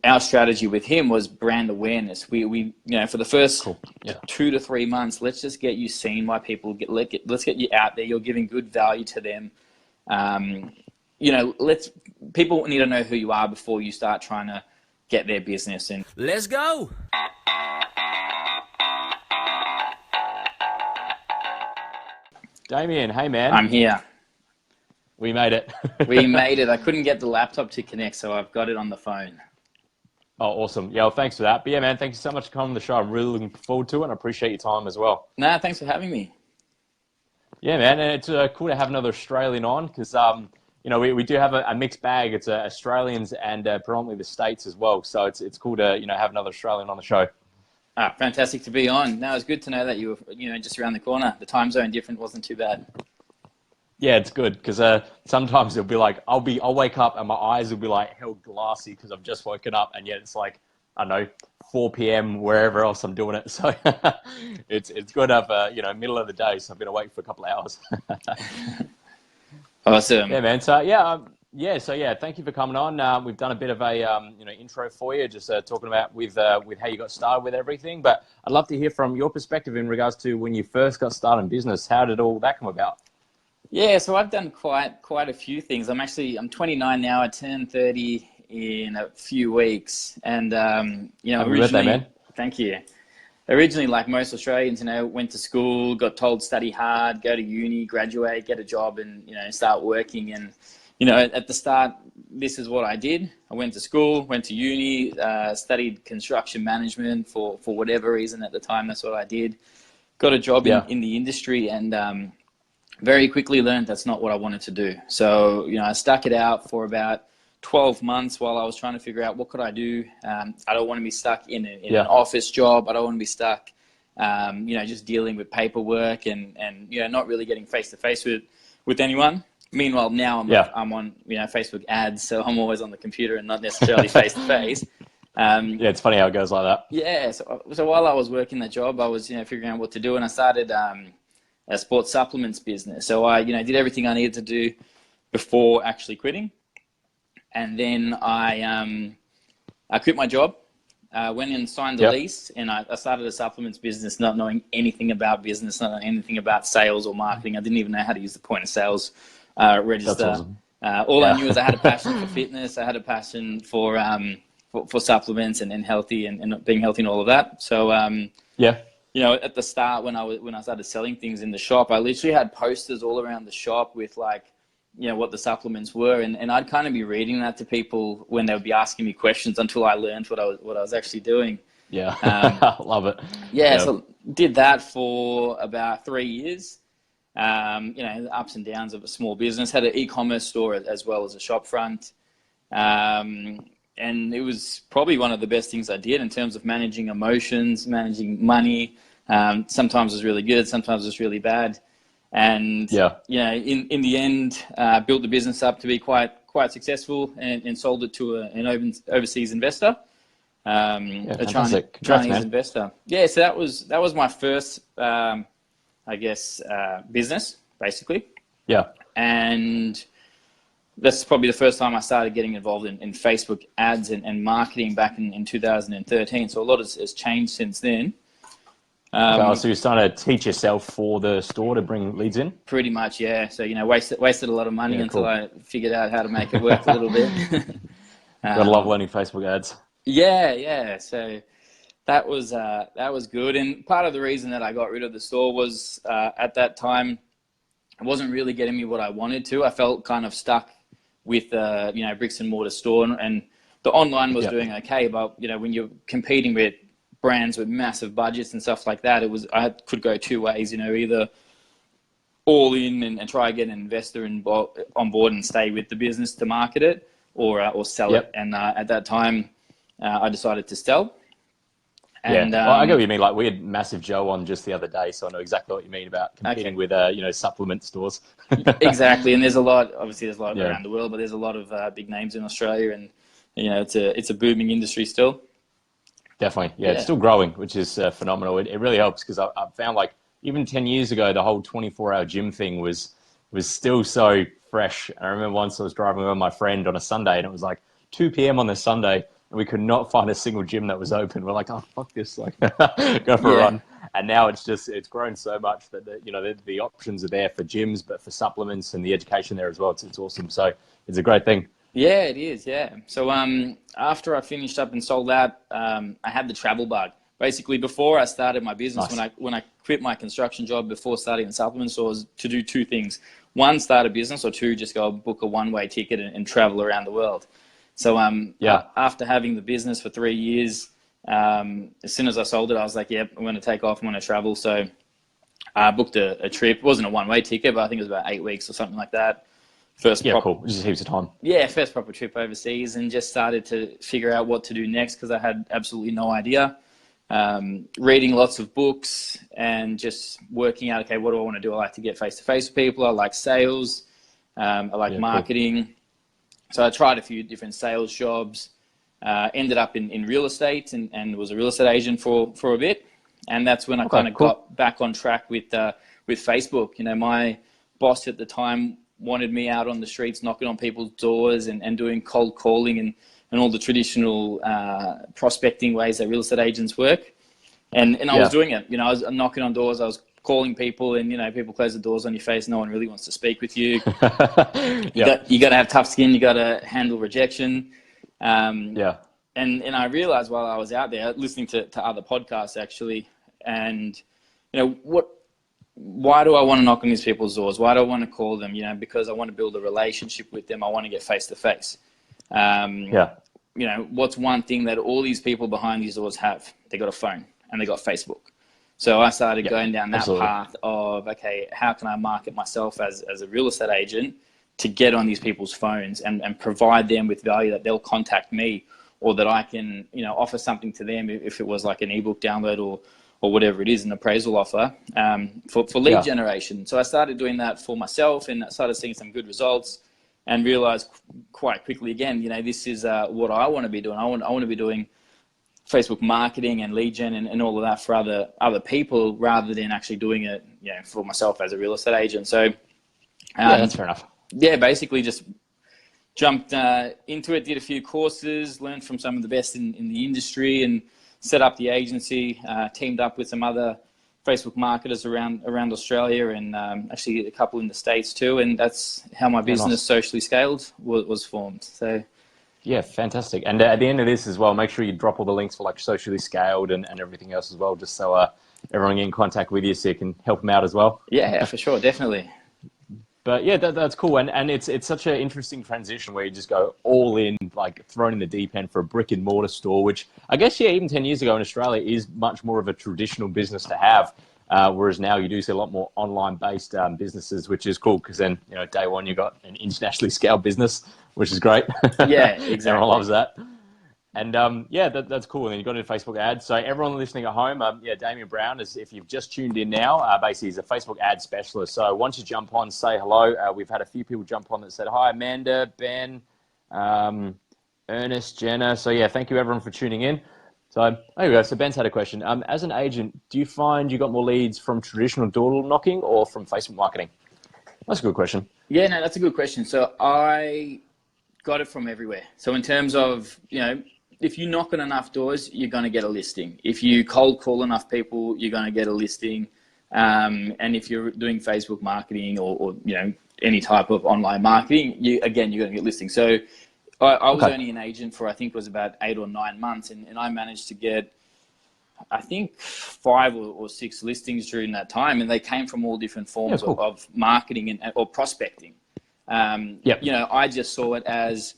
our strategy with him was brand awareness. We for the first Cool. Yeah. 2 to 3 months, let's just get you seen by people. Let's get you out there. You're giving good value to them. People need to know who you are before you start trying to get their business. And let's go. Damien, hey man. I'm here. We made it. We made it. I couldn't get the laptop to connect, so I've got it on the phone. Oh, awesome. Yeah, well, thanks for that. But yeah, man, thank you so much for coming on the show. I'm really looking forward to it, and I appreciate your time as well. Nah, thanks for having me. Yeah, man, and it's cool to have another Australian on because, we do have a mixed bag. It's Australians and predominantly the States as well. So it's cool to, have another Australian on the show. Fantastic to be on. No, it's good to know that you were, just around the corner. The time zone difference wasn't too bad. Yeah, it's good because sometimes it'll be like I'll wake up and my eyes will be like held glassy because I've just woken up, and yet it's like, I don't know, 4 p.m. wherever else I'm doing it. So it's good to have middle of the day. So I've been awake for a couple of hours. Awesome. Yeah, man. So thank you for coming on. We've done a bit of a intro for you, just talking about with how you got started with everything. But I'd love to hear from your perspective in regards to when you first got started in business. How did all that come about? Yeah, so I've done quite a few things. I'm 29 now. I turn 30 in a few weeks, and Happy originally, birthday, man. Thank you. Originally, like most Australians, went to school, got told study hard, go to uni, graduate, get a job, and start working. And at the start, this is what I did. I went to school, went to uni, studied construction management for whatever reason at the time. That's what I did. Got a job in the industry, and very quickly learned that's not what I wanted to do. So, I stuck it out for about 12 months while I was trying to figure out what could I do. I don't want to be stuck in an office job. I don't want to be stuck, just dealing with paperwork and not really getting face to face with anyone. Meanwhile, now I'm on, Facebook ads. So I'm always on the computer and not necessarily face to face. It's funny how it goes like that. Yeah. So while I was working that job, I was, figuring out what to do, and I started, a sports supplements business. So I, did everything I needed to do before actually quitting. And then I quit my job, went and signed the lease, and I started a supplements business, not knowing anything about business, not knowing anything about sales or marketing. I didn't even know how to use the point of sales register. That's awesome. All I knew is I had a passion for fitness. I had a passion for supplements and healthy and being healthy and all of that. So at the start when I started selling things in the shop, I literally had posters all around the shop with what the supplements were, and I'd kind of be reading that to people when they would be asking me questions until I learned what I was actually doing. Yeah, love it. So did that for about 3 years. The ups and downs of a small business. Had an e-commerce store as well as a shop front. And it was probably one of the best things I did in terms of managing emotions, managing money. Sometimes it was really good, sometimes it was really bad. And in the end, built the business up to be quite successful, and sold it to an overseas investor, a Chinese investor. Yeah, so that was my first, business basically. Yeah, and that's probably the first time I started getting involved in Facebook ads and marketing back in 2013. So a lot has changed since then. So you're starting to teach yourself for the store to bring leads in? Pretty much, yeah. So, wasted a lot of money until I figured out how to make it work a little bit. Gotta love learning Facebook ads. Yeah. So that was good. And part of the reason that I got rid of the store was at that time, it wasn't really getting me what I wanted to. I felt kind of stuck with bricks and mortar store, and the online was doing okay, but when you're competing with brands with massive budgets and stuff like that, I could go two ways. Either all in and try to get an investor on board and stay with the business to market it, or sell it. And at that time, I decided to sell. And, I get what you mean. Like, we had Massive Joe on just the other day, so I know exactly what you mean about competing with, supplement stores. Exactly, and there's a lot around the world, but there's a lot of big names in Australia, and it's a booming industry still. Definitely, it's still growing, which is phenomenal. It really helps because I found, like, even 10 years ago, the whole 24-hour gym thing was still so fresh. I remember once I was driving with my friend on a Sunday, and it was like 2 p.m. on the Sunday. and we could not find a single gym that was open. We're like, oh, fuck this, like, go for a Yeah. run. And now it's grown so much that, the options are there for gyms, but for supplements and the education there as well. It's awesome. So it's a great thing. Yeah, it is. Yeah. So after I finished up and sold that, I had the travel bug. Basically, before I started my business, Nice. when I quit my construction job before starting the supplement stores, to do two things: one, start a business, or two, just go book a one-way ticket and travel around the world. So after having the business for 3 years, as soon as I sold it, I was like, "Yep, I'm going to take off. I'm going to travel." So I booked a trip. It wasn't a one-way ticket, but I think it was about 8 weeks or something like that. Cool. Just heaps of time. Yeah, first proper trip overseas, and just started to figure out what to do next because I had absolutely no idea. Reading lots of books and just working out, okay, what do I want to do? I like to get face-to-face with people. I like sales. I like marketing. Cool. So I tried a few different sales jobs, ended up in real estate and was a real estate agent for a bit. And that's when I kind of got back on track with Facebook. My boss at the time wanted me out on the streets, knocking on people's doors and doing cold calling and all the traditional prospecting ways that real estate agents work. And I was doing it. I was knocking on doors. I was calling people, and people close the doors on your face. No one really wants to speak with you. You got to have tough skin. You got to handle rejection. And I realized while I was out there listening to other podcasts actually, and why do I want to knock on these people's doors? Why do I want to call them? Because I want to build a relationship with them. I want to get face to face. What's one thing that all these people behind these doors have? They got a phone and they got Facebook. So I started going down that path of, okay, how can I market myself as a real estate agent to get on these people's phones and provide them with value that they'll contact me, or that I can, offer something to them if it was like an ebook download or whatever it is, an appraisal offer for lead generation. So I started doing that for myself, and I started seeing some good results, and realized quite quickly again, this is what I want to be doing. I want to be doing Facebook marketing and lead gen and all of that for other people, rather than actually doing it, for myself as a real estate agent. So that's fair enough. Yeah, basically just jumped into it, did a few courses, learned from some of the best in the industry, and set up the agency, teamed up with some other Facebook marketers around Australia, and actually a couple in the States too. And that's how my business Socially Scaled was formed. So yeah, fantastic. And at the end of this as well, make sure you drop all the links for like Socially Scaled and everything else as well, just so everyone get in contact with you so you can help them out as well. Yeah, for sure, definitely. But yeah, that's cool. And it's such an interesting transition where you just go all in, like thrown in the deep end for a brick and mortar store, which I guess, even 10 years ago in Australia is much more of a traditional business to have. Whereas now you do see a lot more online based businesses, which is cool, because then, day one, you got an internationally scaled business, which is great. Yeah, exactly. Everyone loves that. And that's cool. And then you got into Facebook ads. So everyone listening at home, Damien Browne is, if you've just tuned in now, basically he's a Facebook ad specialist. So once you jump on, say hello. We've had a few people jump on that said, hi, Amanda, Ben, Ernest, Jenna. So yeah, thank you everyone for tuning in. So there we go. So Ben's had a question. As an agent, do you find you got more leads from traditional door knocking or from Facebook marketing? That's a good question. Yeah, no, that's a good question. So I got it from everywhere. So in terms of, if you knock on enough doors, you're going to get a listing. If you cold call enough people, you're going to get a listing. And if you're doing Facebook marketing or any type of online marketing, you're going to get listings. So I was only an agent for, I think it was about 8 or 9 months. And I managed to get, I think, 5 or 6 listings during that time. And they came from all different forms of marketing or prospecting. I just saw it as,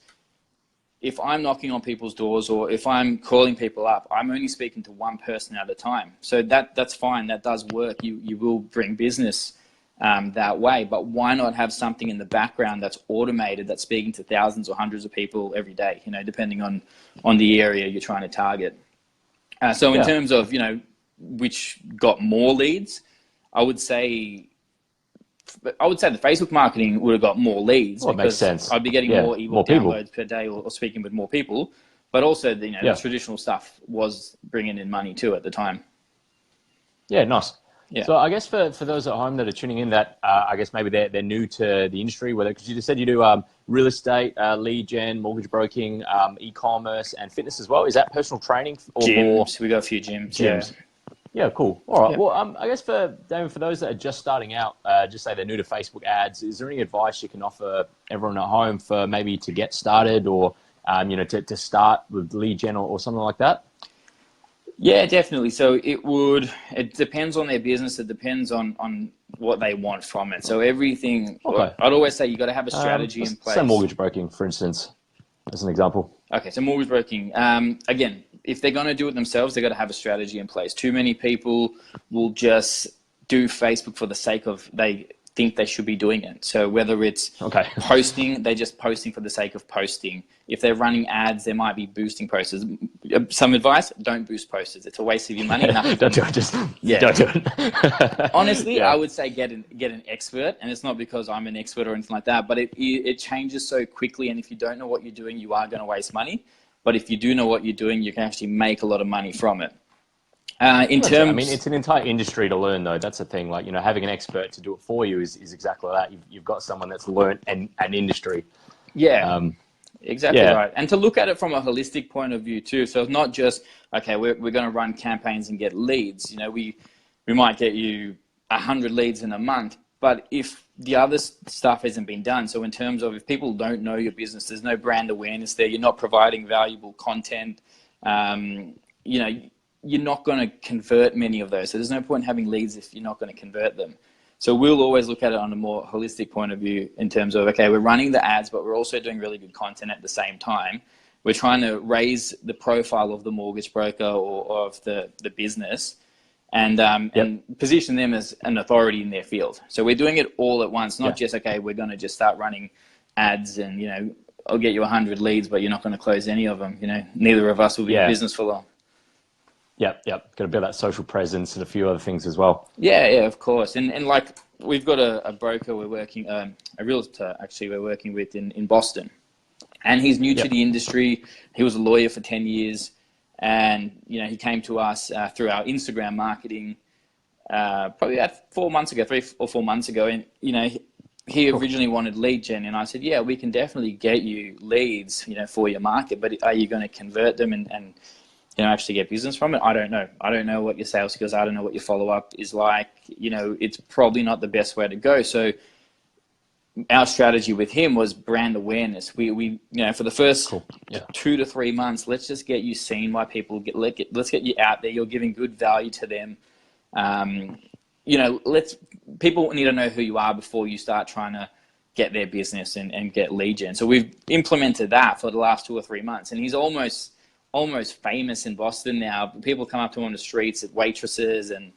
if I'm knocking on people's doors or if I'm calling people up, I'm only speaking to one person at a time. So that's fine. That does work. You will bring business that way. But why not have something in the background that's automated, that's speaking to thousands or hundreds of people every day, depending on the area you're trying to target. So in terms of, which got more leads, I would say the Facebook marketing would have got more leads, because makes sense. I'd be getting more ebook downloads per day or speaking with more people. But also, the traditional stuff was bringing in money too at the time. Yeah, nice. Yeah. So I guess for those at home that are tuning in that I guess maybe they're new to the industry, whether because you just said you do real estate, lead gen, mortgage broking, e-commerce, and fitness as well. Is that personal training or more Gyms. We got a few gyms. Yeah. gyms? Yeah, cool. All right. Yeah. Well, I guess for Damien, for those that are just starting out, just say they're new to Facebook ads, is there any advice you can offer everyone at home for maybe to get started or to start with lead gen or something like that? Yeah, definitely. So it depends on their business. It depends on what they want from it. So everything, Okay. I'd always say you got to have a strategy in Say place. mortgage broking, for instance, as an example. Okay, so mortgage broking. Again, if they're going to do it themselves, they've got to have a strategy in place. Too many people will just do Facebook for the sake of they think they should be doing it. So whether it's posting, they're just posting for the sake of posting. If they're running ads, they might be boosting posters. Some advice, don't boost posters. It's a waste of your money. Don't do it. Don't do it. Honestly, Yeah. I would say get an expert, and it's not because I'm an expert or anything like that, but it changes so quickly, and if you don't know what you're doing, you are going to waste money. But if you do know what you're doing, you can actually make a lot of money from it. I mean, it's an entire industry to learn, though. That's the thing. Like, having an expert to do it for you is exactly that. You've got someone that's learned an industry. Yeah, exactly yeah. right. And to look at it from a holistic point of view too. So it's not just, okay, we're going to run campaigns and get leads. We might get you 100 leads in a month, but if the other stuff hasn't been done, so in terms of if people don't know your business, there's no brand awareness there, you're not providing valuable content, you're not going to convert many of those. So there's no point in having leads if you're not going to convert them. So we'll always look at it on a more holistic point of view in terms of, okay, we're running the ads, but we're also doing really good content at the same time. We're trying to raise the profile of the mortgage broker or of the business and position them as an authority in their field. So we're doing it all at once, not just, okay, we're going to just start running ads and, I'll get you 100 leads, but you're not going to close any of them. Neither of us will be in business for long. Yep. Got to build that social presence and a few other things as well. Yeah, of course. And like we've got a broker we're working, a realtor actually we're working with in Boston. And he's new to the industry. He was a lawyer for 10 years. And, he came to us through our Instagram marketing probably about 3 or 4 months ago. And, he originally wanted lead gen. And I said, yeah, we can definitely get you leads, for your market. But are you going to convert them and actually get business from it? I don't know. I don't know what your sales skills are. I don't know what your follow-up is like. It's probably not the best way to go. So our strategy with him was brand awareness. We for the first 2 to 3 months, let's just get you seen by people. Let's get you out there. You're giving good value to them. People need to know who you are before you start trying to get their business and get lead gen. So we've implemented that for the last 2 or 3 months, and he's almost famous in Boston now. People come up to him on the streets, at waitresses and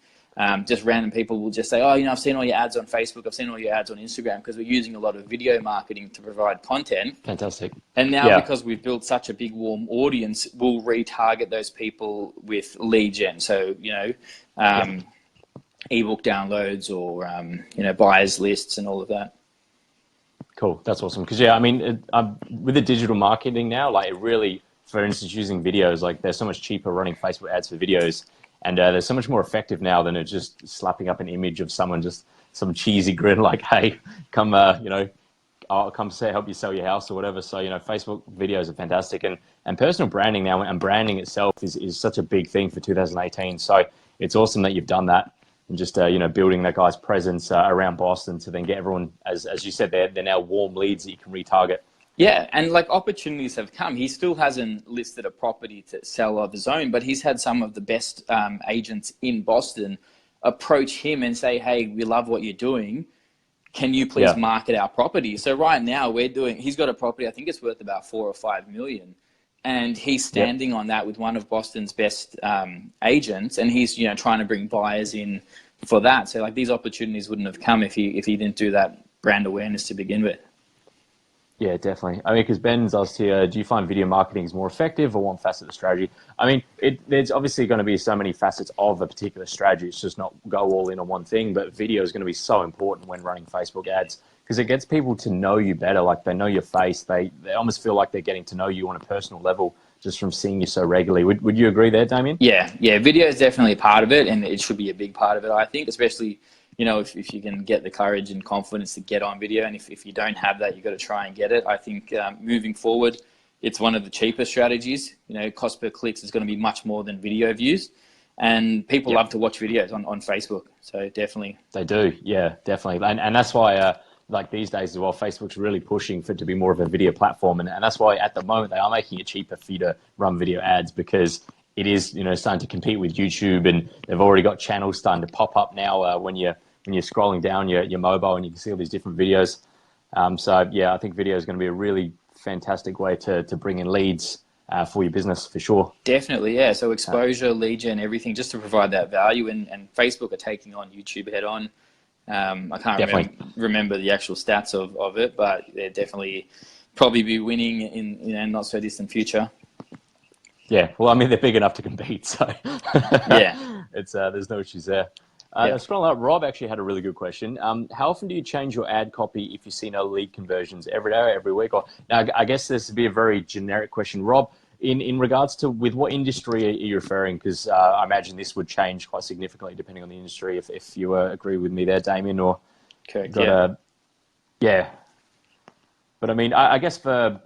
just random people will just say, oh, I've seen all your ads on Facebook. I've seen all your ads on Instagram, because we're using a lot of video marketing to provide content. Fantastic. And now because we've built such a big warm audience, we'll retarget those people with lead gen. So, ebook downloads or, buyers lists and all of that. Cool. That's awesome. Because, with the digital marketing now, like it really, for instance, using videos, like they're so much cheaper running Facebook ads for videos, and they're so much more effective now than it's just slapping up an image of someone, just some cheesy grin like, hey, come, I'll come help you sell your house or whatever. So, Facebook videos are fantastic, and personal branding now, and branding itself is such a big thing for 2018. So it's awesome that you've done that and just, building that guy's presence around Boston to then get everyone, as you said, they're now warm leads that you can retarget. Yeah, and like opportunities have come. He still hasn't listed a property to sell of his own, but he's had some of the best agents in Boston approach him and say, hey, we love what you're doing. Can you please market our property? So right now he's got a property, I think it's worth about 4 or 5 million. And he's standing on that with one of Boston's best agents. And he's, trying to bring buyers in for that. So like these opportunities wouldn't have come if he didn't do that brand awareness to begin with. Yeah, definitely. I mean, because Ben's asked here, do you find video marketing is more effective or one facet of the strategy? I mean, there's obviously going to be so many facets of a particular strategy. It's just not go all in on one thing, but video is going to be so important when running Facebook ads because it gets people to know you better. Like they know your face. They almost feel like they're getting to know you on a personal level just from seeing you so regularly. Would you agree there, Damien? Yeah, video is definitely a part of it, and it should be a big part of it, I think, especially, if you can get the courage and confidence to get on video, and if you don't have that, you've got to try and get it. I think moving forward, it's one of the cheaper strategies. Cost per clicks is going to be much more than video views, and people love to watch videos on Facebook, so definitely. They do, yeah, definitely. And that's why, like these days as well, Facebook's really pushing for it to be more of a video platform, and that's why at the moment they are making it cheaper for you to run video ads, because it is, starting to compete with YouTube, and they've already got channels starting to pop up now when you're scrolling down your mobile, and you can see all these different videos. So yeah, I think video is going to be a really fantastic way to bring in leads for your business, for sure. Definitely, yeah. So exposure, lead gen, everything, just to provide that value, and Facebook are taking on YouTube head on. I can't remember the actual stats of it, but they're definitely probably be winning in not so distant future. Yeah, well, I mean, they're big enough to compete, so yeah, it's there's no issues there. Scrolling up, Rob actually had a really good question. How often do you change your ad copy if you see no lead conversions? Every day, every week? Or now, I guess this would be a very generic question, Rob. In regards to with what industry are you referring? Because I imagine this would change quite significantly depending on the industry. If you agree with me there, Damien, or correct, yeah. But I mean, I guess for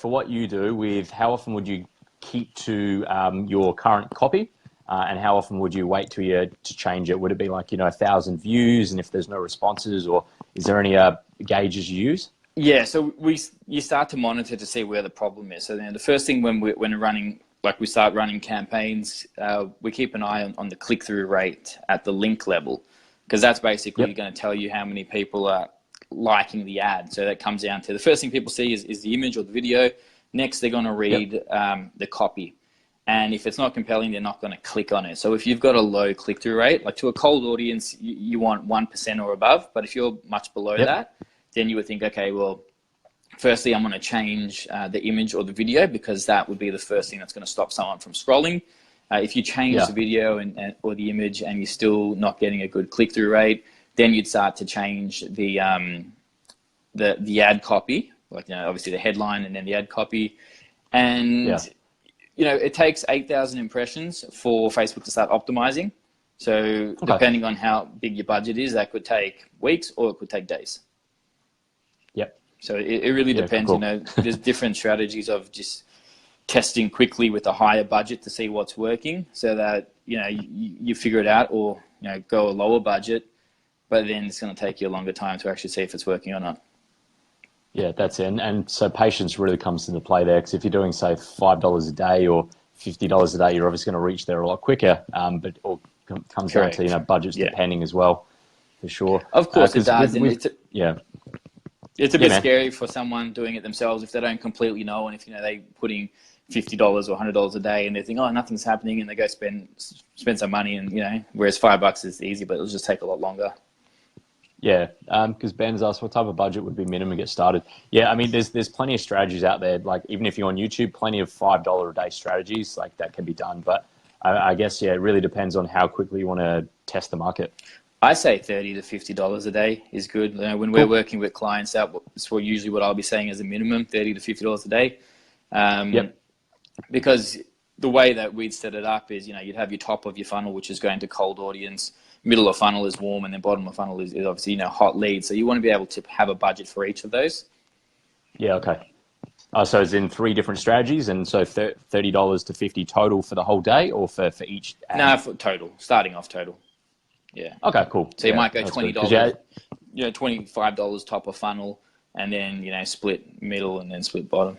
what you do, with how often would you keep to your current copy? And how often would you wait till you to change it? Would it be like 1,000 views, and if there's no responses, or is there any gauges you use? Yeah, so you start to monitor to see where the problem is. So then the first thing when we're running, like we start running campaigns, we keep an eye on the click-through rate at the link level, because that's basically going to tell you how many people are liking the ad. So that comes down to the first thing people see is the image or the video. Next, they're going to read the copy. And if it's not compelling, they're not going to click on it. So if you've got a low click-through rate, like to a cold audience, you want 1% or above. But if you're much below that, then you would think, okay, well, firstly, I'm going to change the image or the video, because that would be the first thing that's going to stop someone from scrolling. If you change the video or the image and you're still not getting a good click-through rate, then you'd start to change the ad copy, like obviously the headline and then the ad copy. And it takes 8,000 impressions for Facebook to start optimizing. So depending on how big your budget is, that could take weeks or it could take days. Yep. So it really depends. Cool. There's different strategies of just testing quickly with a higher budget to see what's working, so that you figure it out, or go a lower budget, but then it's going to take you a longer time to actually see if it's working or not. Yeah, that's it. And so patience really comes into play there, because if you're doing, say, $5 a day or $50 a day, you're obviously going to reach there a lot quicker. But it all comes down to budgets depending as well, for sure. Of course it does. It's a bit scary for someone doing it themselves if they don't completely know, and if they putting $50 or $100 a day and they think, oh, nothing's happening, and they go spend some money, and whereas $5 is easy, but it'll just take a lot longer. Yeah, because Ben's asked what type of budget would be minimum to get started. Yeah, I mean, there's plenty of strategies out there. Like even if you're on YouTube, plenty of $5 a day strategies like that can be done. But I guess it really depends on how quickly you want to test the market. I say $30 to $50 a day is good. When we're working with clients, that's usually what I'll be saying as a minimum, $30 to $50 a day. Because the way that we'd set it up is, you'd have your top of your funnel, which is going to cold audience. Middle of funnel is warm, and then bottom of funnel is obviously hot lead. So you want to be able to have a budget for each of those. Yeah. Okay. So it's in 3 different strategies, and so $30 to $50 total for the whole day, or for each ad? No, for total. Starting off total. Yeah. Okay. Cool. So you might go $20. $25 top of funnel, and then split middle and then split bottom.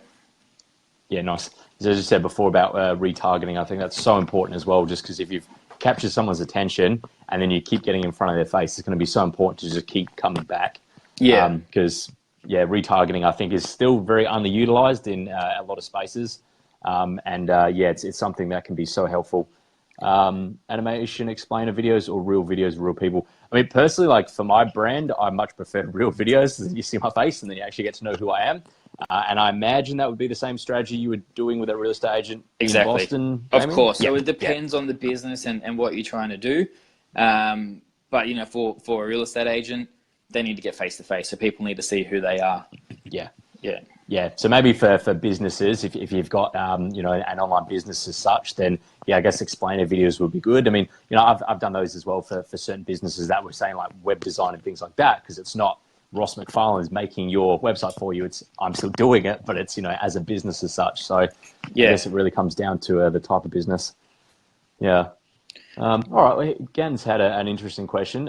Yeah, nice. As I just said before about retargeting, I think that's so important as well, just because if you've captured someone's attention and then you keep getting in front of their face, it's going to be so important to just keep coming back. Yeah. Because, retargeting, I think, is still very underutilized in a lot of spaces. It's something that can be so helpful. Animation, explainer videos, or real videos, real people? I mean, personally, like for my brand, I much prefer real videos. You see my face and then you actually get to know who I am. And I imagine that would be the same strategy you were doing with a real estate agent in Boston. Of course. So it depends on the business and what you're trying to do. But for a real estate agent, they need to get face to face. So people need to see who they are. Yeah. Yeah. Yeah, so maybe for businesses, if you've got you know, an online business as such, then yeah, I guess explainer videos would be good. I mean, you know, I've done those as well for certain businesses that were saying like web design and things like that, because it's not Ross McFarlane's making your website for you. It's I'm still doing it, but it's, you know, as a business as such. So I Yeah. guess it really comes down to the type of business. Yeah. All right. Well, Gan's had an interesting question.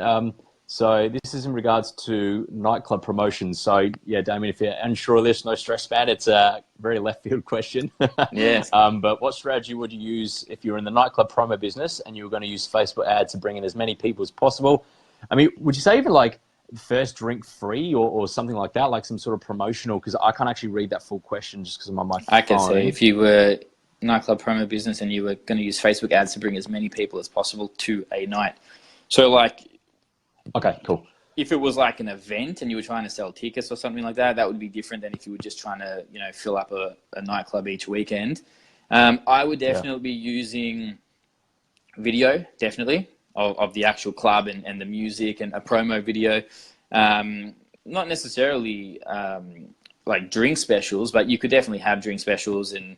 So this is in regards to nightclub promotions. So yeah, Damien, if you're unsure of this, no stress, man. It's a very left field question. Yeah. But what strategy would you use if you were in the nightclub promo business and you were going to use Facebook ads to bring in as many people as possible? I mean, would you say even like first drink free or something like that, like some sort of promotional? Because I can't actually read that full question just because I'm on my I can say phone. if you were nightclub promo business and you were going to use Facebook ads to bring as many people as possible to a night. So like, Okay, cool. if it was like an event and you were trying to sell tickets or something like that, that would be different than if you were just trying to, you know, fill up a nightclub each weekend. I would Yeah. definitely be using video, definitely, of the actual club and the music and a promo video. Not necessarily like drink specials, but you could definitely have drink specials, and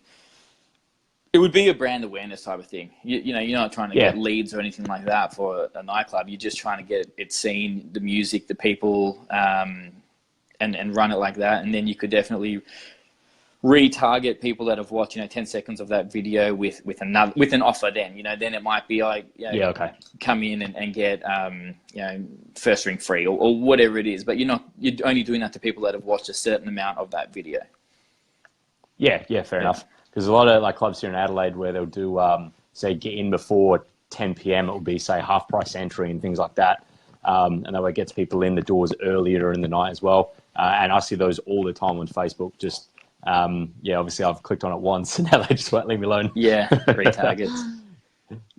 it would be a brand awareness type of thing. You know, you're not trying to Yeah. get leads or anything like that for a nightclub. You're just trying to get it seen, the music, the people, and run it like that. And then you could definitely retarget people that have watched, you know, 10 seconds of that video with an offer. Then, you know, then it might be like, you know, Yeah, okay. come in and get, you know, first ring free or whatever it is. But you're only doing that to people that have watched a certain amount of that video. Yeah, fair enough. Because a lot of like clubs here in Adelaide where they'll do, say, get in before 10 p.m. It will be, say, half price entry and things like that. And that way it gets people in the doors earlier in the night as well. And I see those all the time on Facebook. Just, yeah, obviously I've clicked on it once and now they just won't leave me alone. Yeah, retargets.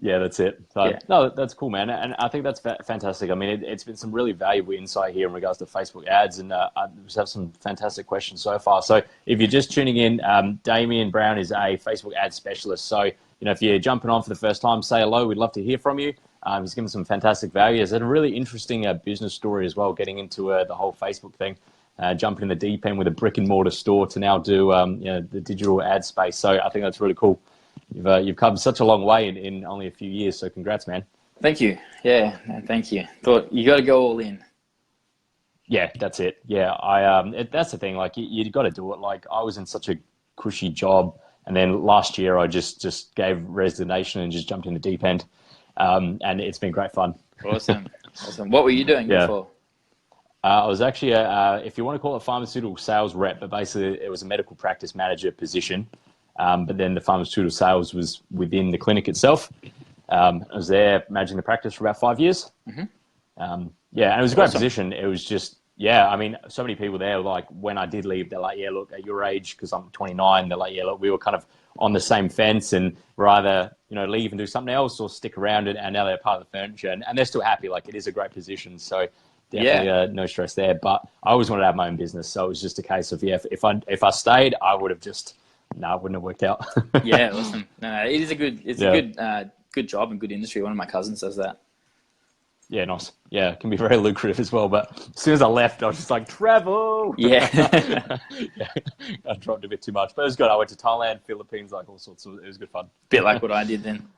Yeah, that's it. So, Yeah. no, that's cool, man. And I think that's fantastic. I mean, it's been some really valuable insight here in regards to Facebook ads, and I just have some fantastic questions so far. So if you're just tuning in, Damien Browne is a Facebook ad specialist. So, you know, if you're jumping on for the first time, say hello. We'd love to hear from you. He's given some fantastic value. He's had a really interesting business story as well, getting into the whole Facebook thing. Jumping in the deep end with a brick and mortar store to now do you know, the digital ad space. So I think that's really cool. You've come such a long way in only a few years, so congrats, man. Thank you. Yeah, no, thank you. Thought you got to go all in. Yeah, that's it. Yeah, that's the thing. Like you got to do it. Like I was in such a cushy job, and then last year I just gave resignation and just jumped in the deep end, and it's been great fun. Awesome. What were you doing before? I was actually, if you want to call it a pharmaceutical sales rep, but basically it was a medical practice manager position. But then the pharmaceutical sales was within the clinic itself. I was there managing the practice for about 5 years. Mm-hmm. Yeah, and it was a great position. It was just, yeah, I mean, so many people there, like when I did leave, they're like, yeah, look, at your age, because I'm 29, they're like, yeah, look, we were kind of on the same fence and we're either, you know, leave and do something else or stick around it. And now they're part of the furniture and they're still happy. Like it is a great position. So definitely no stress there. But I always wanted to have my own business. So it was just a case of, yeah, if I stayed, I would have just, no, it wouldn't have worked out. Yeah, awesome. No, it is a good job and good industry. One of my cousins does that. Yeah, nice. Yeah, it can be very lucrative as well. But as soon as I left, I was just like, travel. Yeah. Yeah, I dropped a bit too much. But it was good. I went to Thailand, Philippines, like all sorts of, it was good fun. Bit like what I did then.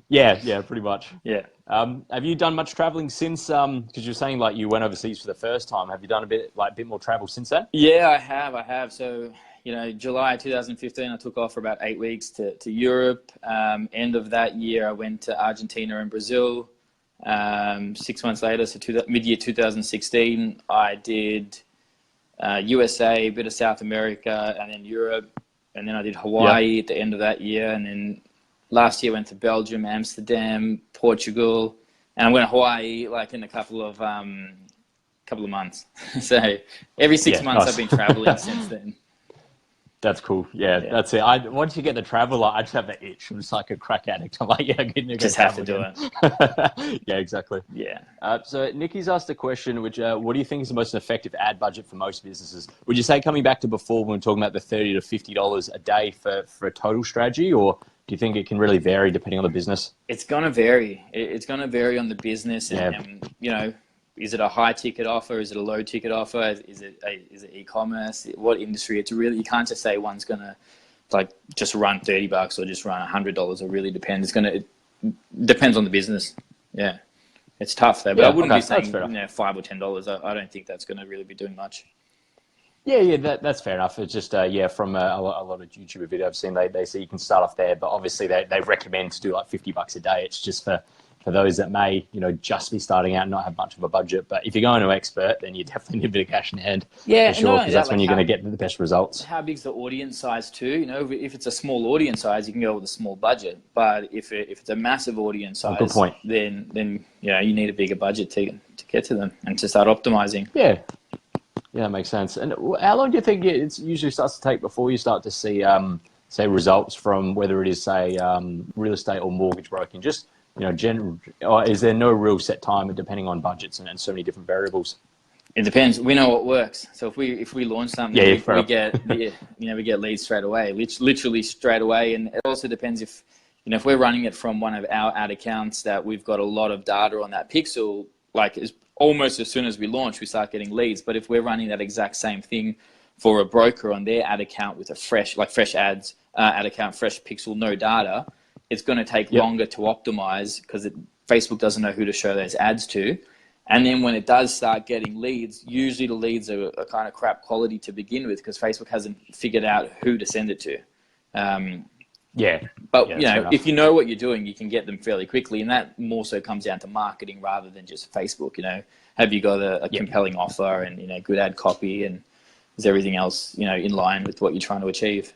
Yeah, pretty much. Yeah. Have you done much traveling since, because you're saying like you went overseas for the first time. Have you done a bit more travel since then? Yeah, I have. So, you know, July 2015, I took off for about 8 weeks to Europe. End of that year, I went to Argentina and Brazil. 6 months later, so mid-year 2016, I did USA, a bit of South America, and then Europe. And then I did Hawaii at the end of that year. And then last year, I went to Belgium, Amsterdam, Portugal. And I'm going to Hawaii like in a couple of months. So every 6 months, nice. I've been traveling since then. That's cool. Yeah, that's it. Once you get the travel, I just have the itch. I'm just like a crack addict. I'm like, yeah, Just have to do it. Yeah, exactly. Yeah. So Nikki's asked a question, which what do you think is the most effective ad budget for most businesses? Would you say coming back to before when we were talking about the $30 to $50 a day for a total strategy, or do you think it can really vary depending on the business? It's going to vary. It's going to vary on the business and, you know, is it a high ticket offer? Is it a low ticket offer? Is it e-commerce? What industry? It's really, you can't just say one's going to like just run $30 or just run $100. It really depends. It depends on the business. Yeah. It's tough though, but I wouldn't be saying $5 or $10. I don't think that's going to really be doing much. Yeah, that's fair enough. It's just from a lot of YouTuber videos I've seen, they say you can start off there, but obviously they recommend to do like $50 a day. It's just for those that may just be starting out and not have much of a budget. But if you're going to expert, then you definitely need a bit of cash in hand. Yeah, for sure, because that's when you're going to get the best results. How big's the audience size too? If it's a small audience size, you can go with a small budget. But if it's a massive audience size, good point. Then you need a bigger budget to get to them and to start optimizing. Yeah, that makes sense. And how long do you think it usually starts to take before you start to see, say, results from whether it is, say, real estate or mortgage broking? Just, or is there no real set time depending on budgets and so many different variables? It depends. We know what works. So if we launch something, we get leads straight away, literally straight away. And it also depends if we're running it from one of our ad accounts that we've got a lot of data on that pixel, like almost as soon as we launch, we start getting leads. But if we're running that exact same thing for a broker on their ad account with a fresh ads ad account, fresh pixel, no data, it's going to take longer to optimize because Facebook doesn't know who to show those ads to. And then when it does start getting leads, usually the leads are kind of crap quality to begin with because Facebook hasn't figured out who to send it to. But if you know what you're doing, you can get them fairly quickly, and that more so comes down to marketing rather than just Facebook. Have you got a compelling offer and good ad copy, and is everything else in line with what you're trying to achieve?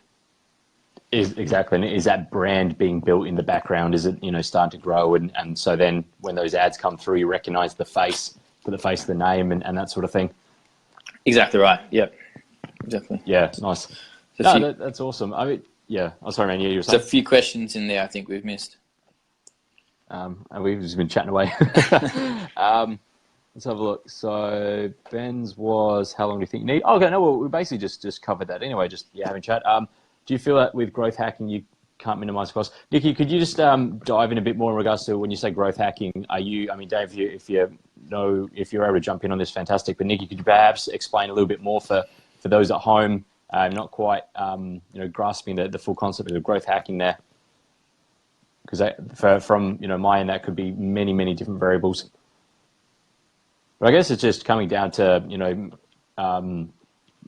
Exactly. And is that brand being built in the background? Is it starting to grow, and so then when those ads come through, you recognize the face, put the face to the name, and that sort of thing? Exactly right. Yep. Exactly. Yeah. Nice. That's awesome. I mean, yeah. Oh, sorry, man. Yeah, you were saying. There's a few questions in there I think we've missed. And we've just been chatting away. Let's have a look. So Ben's was, how long do you think you need? Okay, no, well, we basically just covered that anyway. Just having a chat. Do you feel that with growth hacking you can't minimize costs? Nikki, could you just dive in a bit more in regards to when you say growth hacking? Dave, if you're able to jump in on this, fantastic. But Nikki, could you perhaps explain a little bit more for those at home not quite grasping the full concept of growth hacking there? Because from my end, that could be many different variables. But I guess it's just coming down to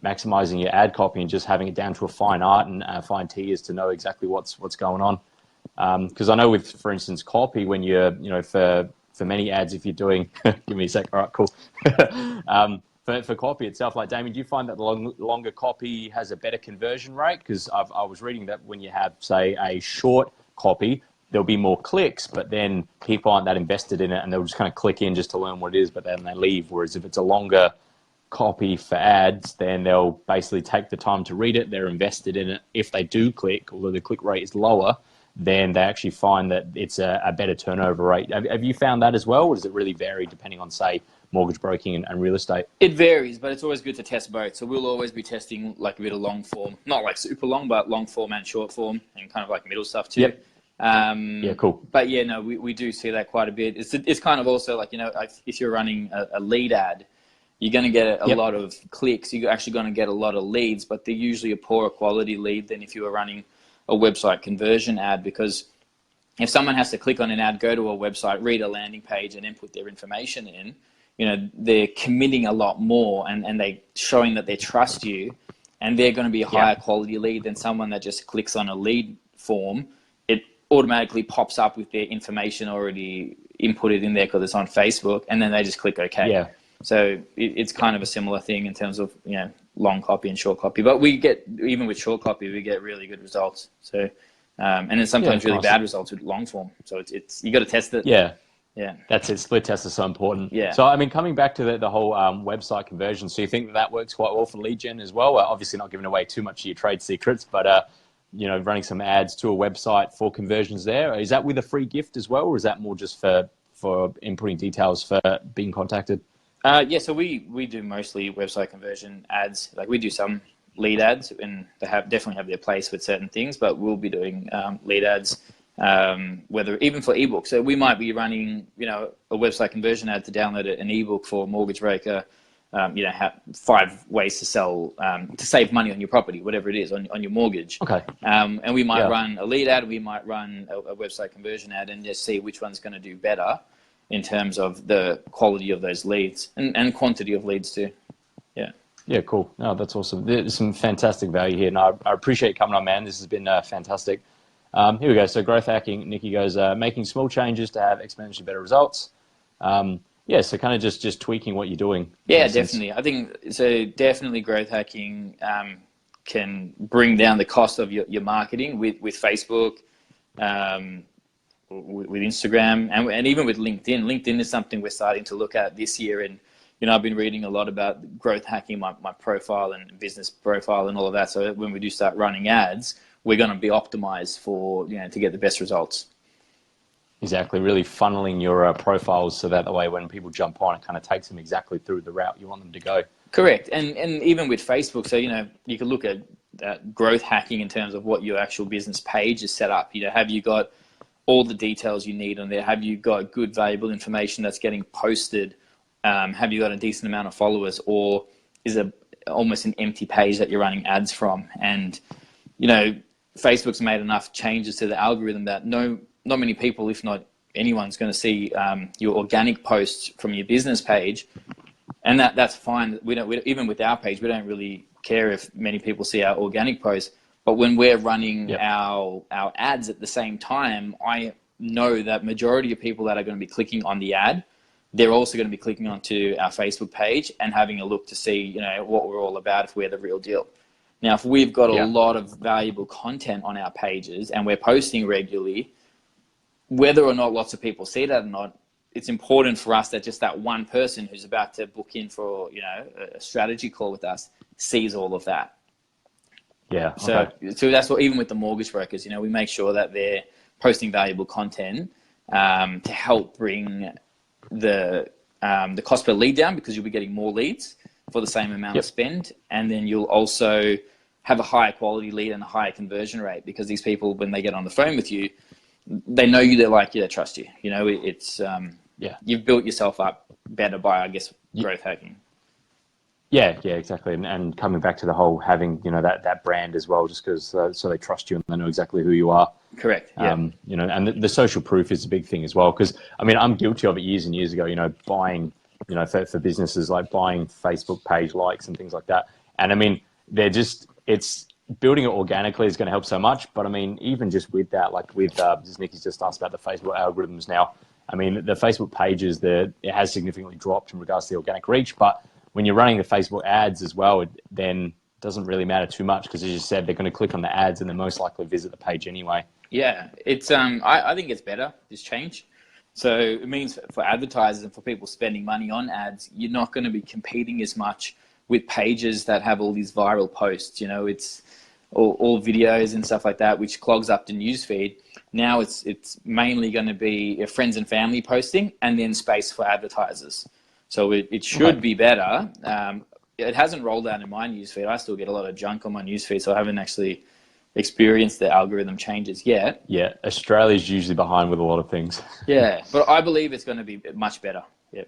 maximizing your ad copy and just having it down to a fine art and fine tiers to know exactly what's going on. Because I know with, for instance, copy, when you're for many ads, if you're doing give me a sec. All right, cool. For copy itself, like Damien, do you find that the longer copy has a better conversion rate? Because I was reading that when you have, say, a short copy, there'll be more clicks, but then people aren't that invested in it and they'll just kind of click in just to learn what it is, but then they leave. Whereas if it's a longer copy for ads, then they'll basically take the time to read it. They're invested in it. If they do click, although the click rate is lower, then they actually find that it's a better turnover rate. Have you found that as well, or does it really vary depending on, say, mortgage broking and real estate? It varies, but it's always good to test both. So we'll always be testing like a bit of long form, not like super long, but long form and short form, and kind of like middle stuff too. Yep. Yeah, cool. But yeah, no, we do see that quite a bit. It's kind of also like, if you're running a lead ad, you're going to get a lot of clicks. You're actually going to get a lot of leads, but they're usually a poorer quality lead than if you were running a website conversion ad, because if someone has to click on an ad, go to a website, read a landing page, and then put their information in, they're committing a lot more and they're showing that they trust you, and they're going to be a higher quality lead than someone that just clicks on a lead form. It automatically pops up with their information already inputted in there because it's on Facebook, and then they just click OK. Yeah. So it's kind of a similar thing in terms of, long copy and short copy. But even with short copy, we get really good results. So, and then sometimes really bad results with long form. So you got to test it. Yeah. Yeah. That's it. Split test is so important. Yeah. So, coming back to the whole website conversion, so you think that works quite well for lead gen as well? Obviously not giving away too much of your trade secrets, but, running some ads to a website for conversions there. Is that with a free gift as well, or is that more just for inputting details for being contacted? So we do mostly website conversion ads. Like we do some lead ads, and they definitely have their place with certain things, but we'll be doing lead ads whether even for ebooks. So we might be running, a website conversion ad to download an ebook for Mortgage Breaker. 5 ways to sell, to save money on your property, whatever it is, on your mortgage. Okay. And we might run a lead ad, we might run a website conversion ad, and just see which one's going to do better in terms of the quality of those leads and quantity of leads too. Yeah. Yeah, cool. No, that's awesome. There's some fantastic value here, and I appreciate you coming on, man. This has been fantastic. Here we go. So growth hacking, Nikki goes, making small changes to have exponentially better results. So kind of just tweaking what you're doing. Yeah, definitely. I think so. Definitely, growth hacking can bring down the cost of your marketing with Facebook, with Instagram, and even with LinkedIn. LinkedIn is something we're starting to look at this year, and I've been reading a lot about growth hacking my profile and business profile and all of that. So when we do start running ads, we're going to be optimized for to get the best results. Exactly, really funneling your profiles so that the way when people jump on, it kind of takes them exactly through the route you want them to go. Correct, and even with Facebook, so you can look at growth hacking in terms of what your actual business page is set up. Have you got all the details you need on there? Have you got good, valuable information that's getting posted? Have you got a decent amount of followers, or is it almost an empty page that you're running ads from? And Facebook's made enough changes to the algorithm that not many people, if not anyone's going to see your organic posts from your business page, and that's fine. We even with our page, we don't really care if many people see our organic posts. But when we're running our ads at the same time, I know that majority of people that are going to be clicking on the ad, they're also going to be clicking onto our Facebook page and having a look to see what we're all about, if we're the real deal. Now, if we've got a lot of valuable content on our pages and we're posting regularly, whether or not lots of people see that or not, it's important for us that just that one person who's about to book in for a strategy call with us sees all of that. Yeah. Okay. So that's what, even with the mortgage brokers, we make sure that they're posting valuable content to help bring the cost per lead down, because you'll be getting more leads for the same amount of spend, and then you'll also have a higher quality lead and a higher conversion rate, because these people, when they get on the phone with you, they know you, they like you, they trust you. It's you've built yourself up better by, I guess, growth hacking. Yeah, exactly. And coming back to the whole having, that brand as well, just because so they trust you and they know exactly who you are. Correct. Yeah. And the social proof is a big thing as well, because I'm guilty of it years and years ago, buying, for businesses, like buying Facebook page likes and things like that. And it's building it organically is going to help so much. But even just with that, like with, as Nikki's just asked about the Facebook algorithms now, the Facebook pages, it has significantly dropped in regards to the organic reach. But when you're running the Facebook ads as well, then it doesn't really matter too much, because as you said, they're going to click on the ads and they're most likely visit the page anyway. Yeah, it's I think it's better, this change. So it means for advertisers and for people spending money on ads, you're not going to be competing as much with pages that have all these viral posts. It's all videos and stuff like that, which clogs up the newsfeed. Now it's mainly going to be friends and family posting, and then space for advertisers. So it should be better. It hasn't rolled out in my newsfeed. I still get a lot of junk on my newsfeed, so I haven't actually experienced the algorithm changes yet. Yeah, Australia's usually behind with a lot of things. Yeah, but I believe it's going to be much better. Yeah.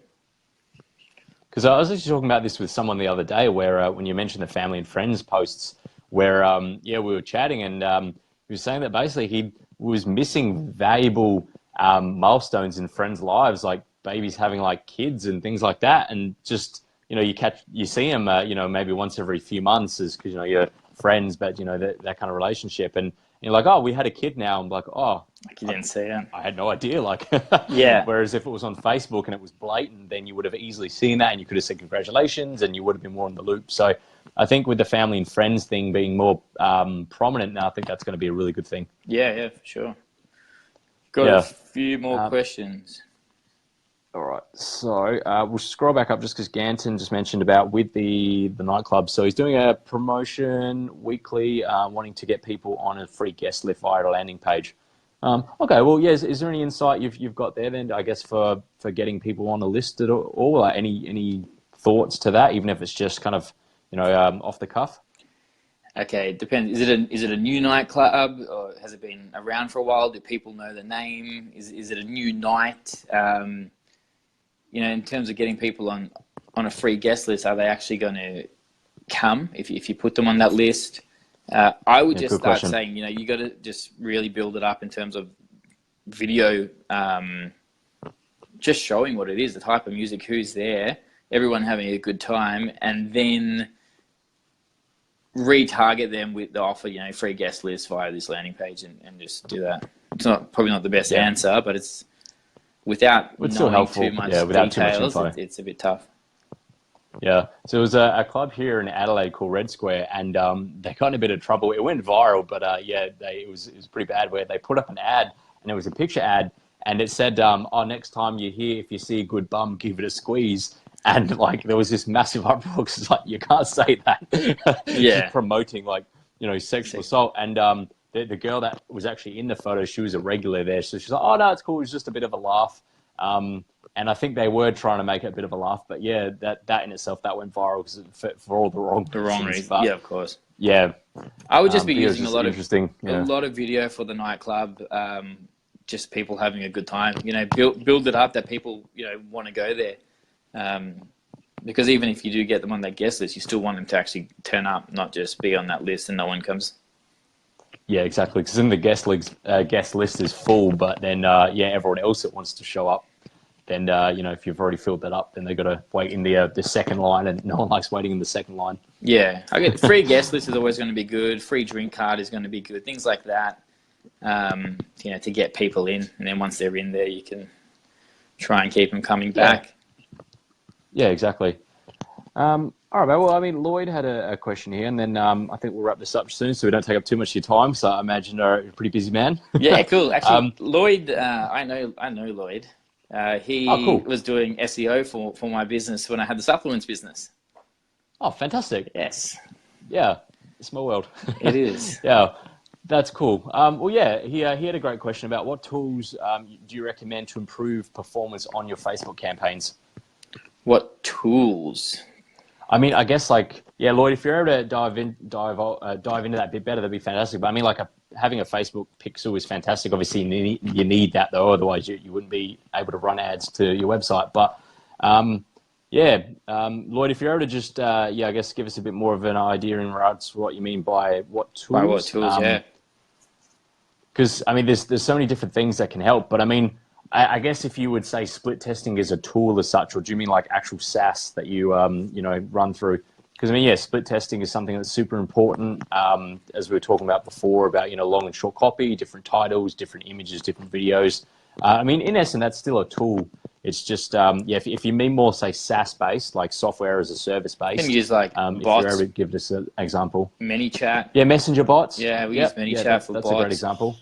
Because I was actually talking about this with someone the other day, where when you mentioned the family and friends posts, where we were chatting, and he was saying that basically he was missing valuable milestones in friends' lives, like babies having like kids and things like that, and just you see them maybe once every few months, is because you're friends, but that kind of relationship, and you're like, oh, we had a kid now. I'm like, oh, like you didn't see it. I had no idea. Like, yeah. Whereas if it was on Facebook and it was blatant, then you would have easily seen that, and you could have said congratulations, and you would have been more in the loop. So I think with the family and friends thing being more prominent now, I think that's going to be a really good thing. Yeah, for sure. Got a few more questions. All right, so we'll scroll back up just because Ganton just mentioned about with the nightclub. So he's doing a promotion weekly, wanting to get people on a free guest list via a landing page. Okay, well, yeah, is there any insight you've got there then, I guess, for getting people on a list at all? Any thoughts to that, even if it's just kind of, off the cuff? Okay, it depends. Is it a new nightclub, or has it been around for a while? Do people know the name? Is it a new night? In terms of getting people on a free guest list, are they actually going to come if you put them on that list? I would Yeah, just good start question. saying, you got to just really build it up in terms of video, just showing what it is, the type of music, who's there, everyone having a good time, and then retarget them with the offer, free guest list via this landing page, and just do that. It's probably not the best Yeah, answer, but it's without it's still knowing too helpful. Yeah, much without too much details, info. it's a bit tough. Yeah, so it was a club here in Adelaide called Red Square, and they got in a bit of trouble. It went viral, but it was pretty bad. Where they put up an ad, and it was a picture ad, and it said, "Oh, next time you're here, if you see a good bum, give it a squeeze." And like there was this massive uproar because it's like you can't say that, Yeah. promoting like sexual assault. And the girl that was actually in the photo, she was a regular there, so she's like, "Oh no, it's cool. It's just a bit of a laugh." And I think they were trying to make it a bit of a laugh, but yeah, that in itself that went viral because for all the wrong The wrong reasons. reason. But Yeah, of course. yeah, I would just be but yeah, it was using a just lot of interesting. a Yeah, lot of video for the nightclub, just people having a good time. Build it up that people want to go there, because even if you do get them on that guest list, you still want them to actually turn up, not just be on that list and no one comes. yeah, exactly. Because then the guest list is full, but then everyone else that wants to show up, then if you've already filled that up, then they got to wait in the second line, and no one likes waiting in the second line. Yeah, I get free guest list is always going to be good. Free drink card is going to be good. Things like that, to get people in, and then once they're in there, you can try and keep them coming back. Yeah, exactly. All right, mate. Well, I mean, Lloyd had a question here, and then I think we'll wrap this up soon, so we don't take up too much of your time. So I imagine you're a pretty busy man. Yeah, cool. Actually, Lloyd, I know Lloyd. Oh, He cool. was doing SEO for my business when I had the supplements business. Oh, fantastic. Yes, Yeah, small world. it is. Yeah, that's cool. Well, yeah, he had a great question about what tools do you recommend to improve performance on your Facebook campaigns? What tools? I mean, I guess Lloyd, if you're able to dive into that a bit better, that'd be fantastic. But I mean, having a Facebook pixel is fantastic. Obviously, you need that though, otherwise you wouldn't be able to run ads to your website. But Lloyd, if you're able to just I guess give us a bit more of an idea in regards to what you mean by what tools. By what tools? Yeah. Because I mean, there's so many different things that can help. But I mean, I guess if you would say split testing is a tool as such, or do you mean like actual SaaS that you run through? Because I mean, yeah, split testing is something that's super important. As we were talking about before, about long and short copy, different titles, different images, different videos. I mean, in essence, that's still a tool. It's just if you mean more say SaaS based, like software as a service based. Can use like If bots, you're able to give us an example. ManyChat. Yeah, messenger bots. Yeah, we use ManyChat for that's bots. a great example.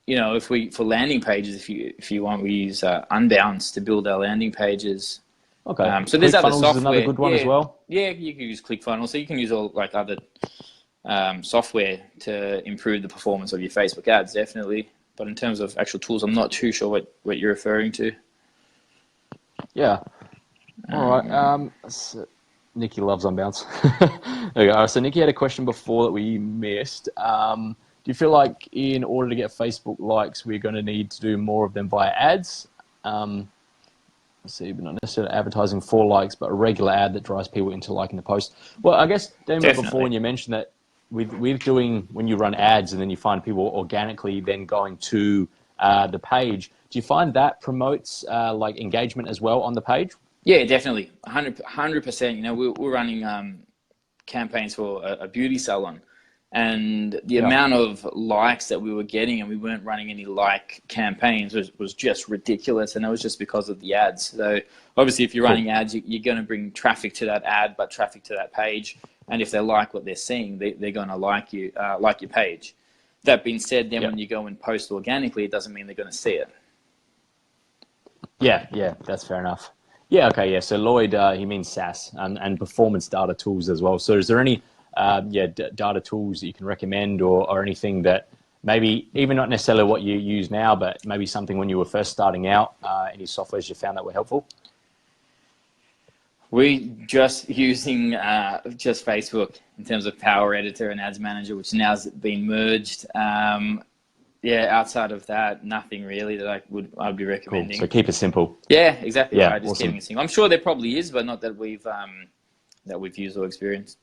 If we for landing pages, if you want, we use Unbounce to build our landing pages. Okay. So there's other ClickFunnels software. is another good one as well. Yeah, you can use ClickFunnels. So you can use all like other software to improve the performance of your Facebook ads, definitely. But in terms of actual tools, I'm not too sure what you're referring to. Yeah. All right. So Nikki loves Unbounce. There you go. So Nikki had a question before that we missed. Do you feel like in order to get Facebook likes, we're going to need to do more of them via ads? Let's see, but not necessarily advertising for likes, but a regular ad that drives people into liking the post. Well, I guess, Damien, before when you mentioned that with doing, when you run ads and then you find people organically then going to the page, do you find that promotes like engagement as well on the page? Yeah, definitely. 100%. We're running campaigns for a beauty salon, and the amount of likes that we were getting, and we weren't running any like campaigns, was just ridiculous. And that was just because of the ads. So obviously if you're running ads, you're going to bring traffic to that ad, but traffic to that page. And if they like what they're seeing, they're going to like your page. That being said, then when you go and post organically, it doesn't mean they're going to see it. Yeah, that's fair enough. Yeah, okay, yeah. So Lloyd, he means SaaS and performance data tools as well. So is there any data tools that you can recommend, or anything that maybe even not necessarily what you use now, but maybe something when you were first starting out, any softwares you found that were helpful? We just using just Facebook in terms of Power Editor and Ads Manager, which now's been merged. Yeah, outside of that, nothing really that I'd be recommending. Cool. So keep it simple. Yeah, exactly Yeah, right. Just awesome. keeping it simple. I'm sure there probably is, but not that we've used or experienced.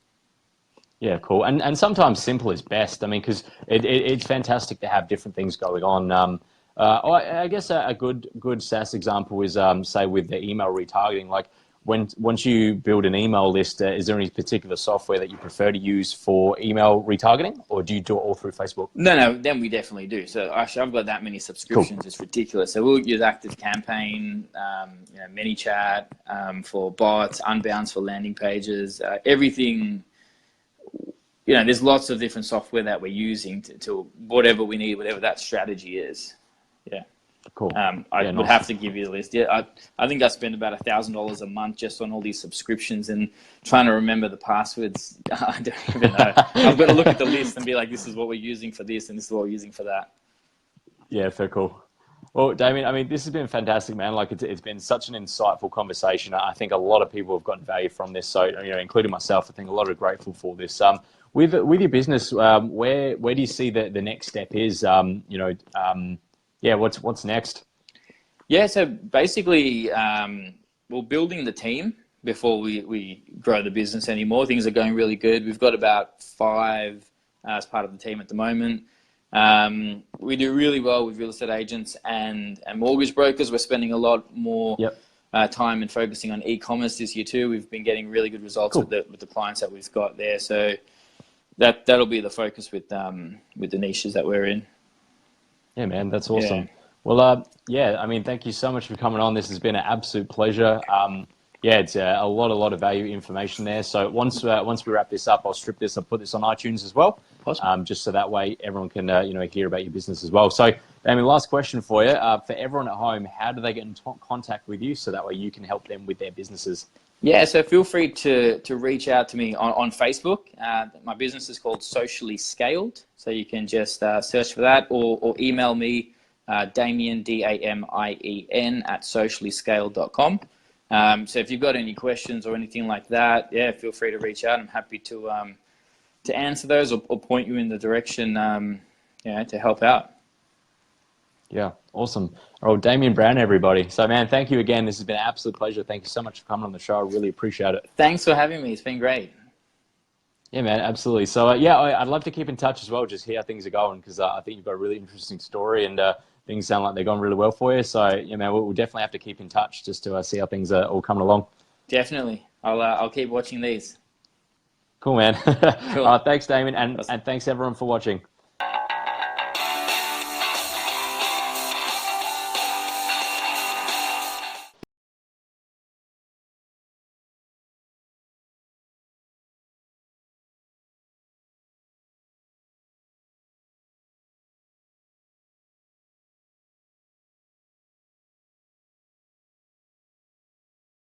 Yeah, cool. And sometimes simple is best. I mean, because it's fantastic to have different things going on. I guess a good SaaS example is say with the email retargeting. Like once you build an email list, is there any particular software that you prefer to use for email retargeting, or do you do it all through Facebook? No, then we definitely do. So actually, I've got that many subscriptions. Cool. It's ridiculous. So we'll use Active Campaign, ManyChat for bots, Unbounce for landing pages, everything. There's lots of different software that we're using to whatever we need, whatever that strategy is. Yeah. Cool. I would have to give you the list. Yeah, I think I spend about $1,000 a month just on all these subscriptions and trying to remember the passwords. I don't even know. I've got to look at the list and be like, this is what we're using for this and this is what we're using for that. Yeah, very cool. Well, Damien, I mean, this has been fantastic, man. Like, it's been such an insightful conversation. I think a lot of people have gotten value from this. So, including myself, I think a lot are grateful for this. With your business, where do you see the next step is? What's next? Yeah, so basically, we're building the team before we grow the business anymore. Things are going really good. We've got about 5 as part of the team at the moment. We do really well with real estate agents and mortgage brokers. We're spending a lot more time and focusing on e-commerce this year too. We've been getting really good results with the clients that we've got there. So that'll be the focus with the niches that we're in. Yeah, man, that's awesome. Yeah. Well, I mean, thank you so much for coming on. This has been an absolute pleasure. It's a lot of value information there. So once we wrap this up, I'll strip this. I'll put this on iTunes as well, awesome. Just so that way everyone can hear about your business as well. So, I mean, last question for you, for everyone at home, how do they get in contact with you so that way you can help them with their businesses? Yeah, so feel free to reach out to me on Facebook. My business is called Socially Scaled, so you can just search for that or email me, Damien, Damien, at sociallyscaled.com. So if you've got any questions or anything like that, feel free to reach out. I'm happy to answer those or point you in the direction to help out. Yeah, awesome. Oh, Damien Browne, everybody. So, man, thank you again. This has been an absolute pleasure. Thank you so much for coming on the show. I really appreciate it. Thanks for having me. It's been great. Yeah, man, absolutely. So, I'd love to keep in touch as well, just hear how things are going, because I think you've got a really interesting story and things sound like they're going really well for you. So, yeah, man, we'll definitely have to keep in touch just to see how things are all coming along. Definitely. I'll keep watching these. Cool, man. Cool. Thanks, Damien, and thanks everyone for watching.